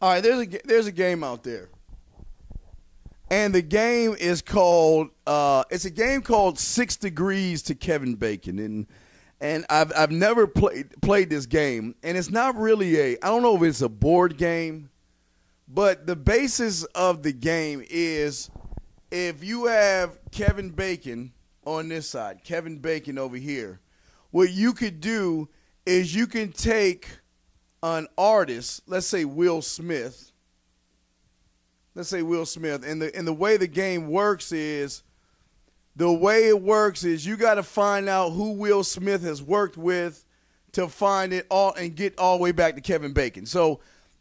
All right, there's a game out there, and the game is called it's a game called 6 Degrees to Kevin Bacon, and I've never played this game, and it's not really I don't know if it's a board game, but the basis of the game is if you have Kevin Bacon on this side, Kevin Bacon over here, what you could do is you can take an artist, let's say Will Smith. And the way the game works is, you got to find out who Will Smith has worked with to find it all and get all the way back to Kevin Bacon. So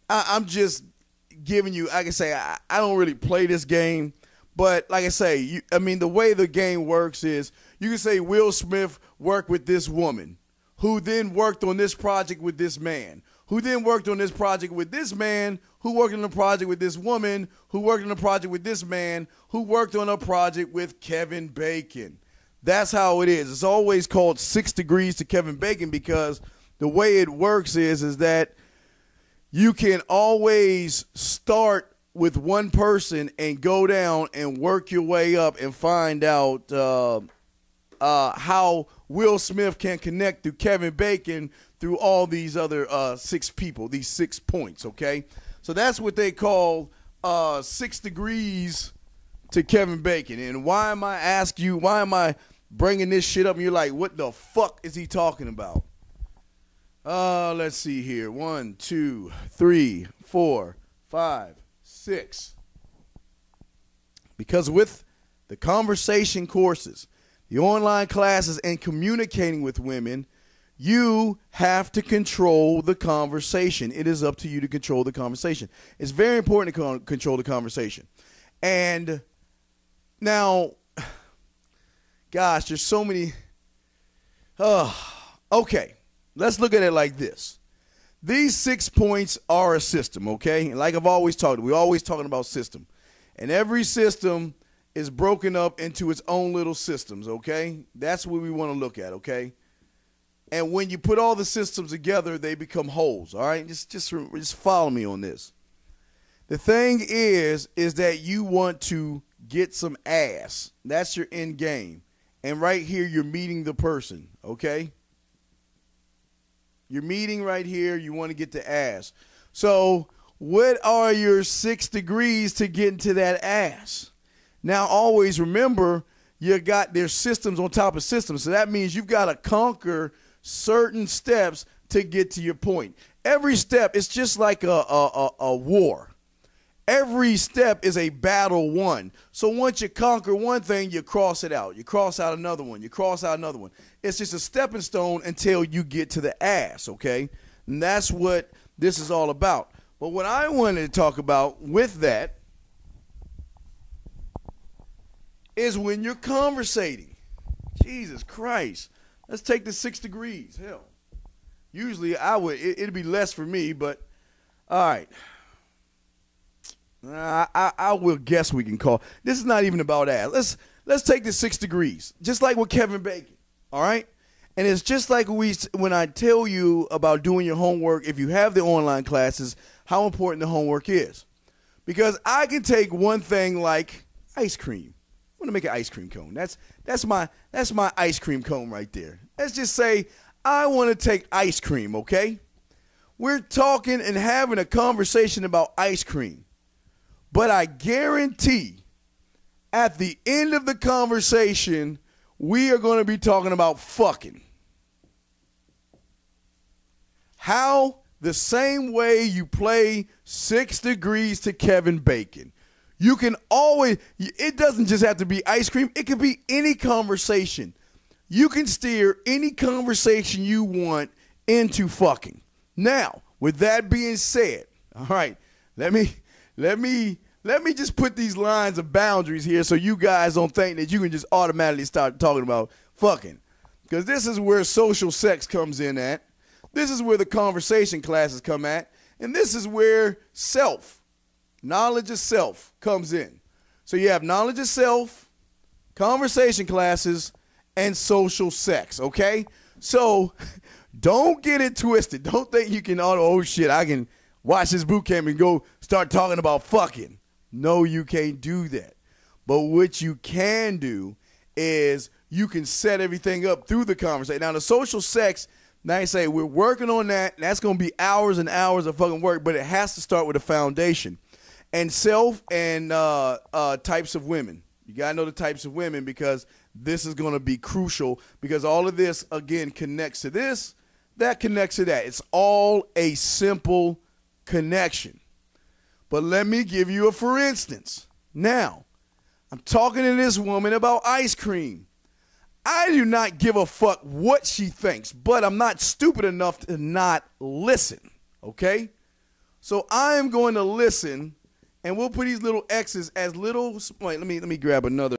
I'm just giving you, like I say, I don't really play this game, but like I say, the way the game works is you can say Will Smith worked with this woman, who then worked on this project with this man, who then worked on this project with this man, who worked on the project with this woman, who worked on the project with this man, who worked on a project with Kevin Bacon. That's how it is. It's always called 6 Degrees to Kevin Bacon because the way it works is that you can always start with one person and go down and work your way up and find out how Will Smith can connect to Kevin Bacon through all these other 6 people, these 6 points, okay? So that's what they call 6 Degrees to Kevin Bacon. And why am I bringing this shit up? And you're like, what the fuck is he talking about? Let's see here. 1, 2, 3, 4, 5, 6. Because with the conversation courses, the online classes, and communicating with women, you have to control the conversation. It is up to you to control the conversation. It's very important to control the conversation. And now, gosh, there's so many. Okay, let's look at it like this. These 6 points are a system, okay? And like I've always talked, we're always talking about system. And every system is broken up into its own little systems, okay? That's what we want to look at, okay? And when you put all the systems together, they become wholes, all right? Just follow me on this. The thing is that you want to get some ass. That's your end game. And right here, you're meeting the person, okay? You're meeting right here. You want to get the ass. So what are your 6 degrees to get into that ass? Now, always remember, there's systems on top of systems. So that means you've got to conquer certain steps to get to your point. Every step is just like a war. Every step is a battle won. So once you conquer one thing, you cross it out. You cross out another one. You cross out another one. It's just a stepping stone until you get to the ass, okay? And that's what this is all about. But what I wanted to talk about with that is when you're conversating. Jesus Christ. Let's take the 6 degrees. Hell. Usually it'd be less for me, but all right. I will guess we can call. This is not even about ass. Let's take the 6 degrees, just like with Kevin Bacon, all right? And it's just like when I tell you about doing your homework, if you have the online classes, how important the homework is. Because I can take one thing like ice cream. I'm going to make an ice cream cone. That's my ice cream cone right there. Let's just say I want to take ice cream, okay? We're talking and having a conversation about ice cream. But I guarantee at the end of the conversation, we are going to be talking about fucking. How? The same way you play 6 degrees to Kevin Bacon. You can always, it doesn't just have to be ice cream. It could be any conversation. You can steer any conversation you want into fucking. Now, with that being said, all right, let me just put these lines of boundaries here so you guys don't think that you can just automatically start talking about fucking. Because this is where social sex comes in at. This is where the conversation classes come at. And this is where knowledge of self comes in. So you have knowledge of self, conversation classes, and social sex, okay? So don't get it twisted. Don't think you can, oh shit, watch this boot camp and go start talking about fucking. No, you can't do that. But what you can do is you can set everything up through the conversation. Now, the social sex, now you say we're working on that. And that's going to be hours and hours of fucking work, but it has to start with a foundation. And self and types of women. You got to know the types of women because this is going to be crucial because all of this, again, connects to this. That connects to that. It's all a simple connection. But let me give you a for instance. Now, I'm talking to this woman about ice cream. I do not give a fuck what she thinks, but I'm not stupid enough to not listen, okay? So I am going to listen, and we'll put these little X's as little, wait, let me grab another.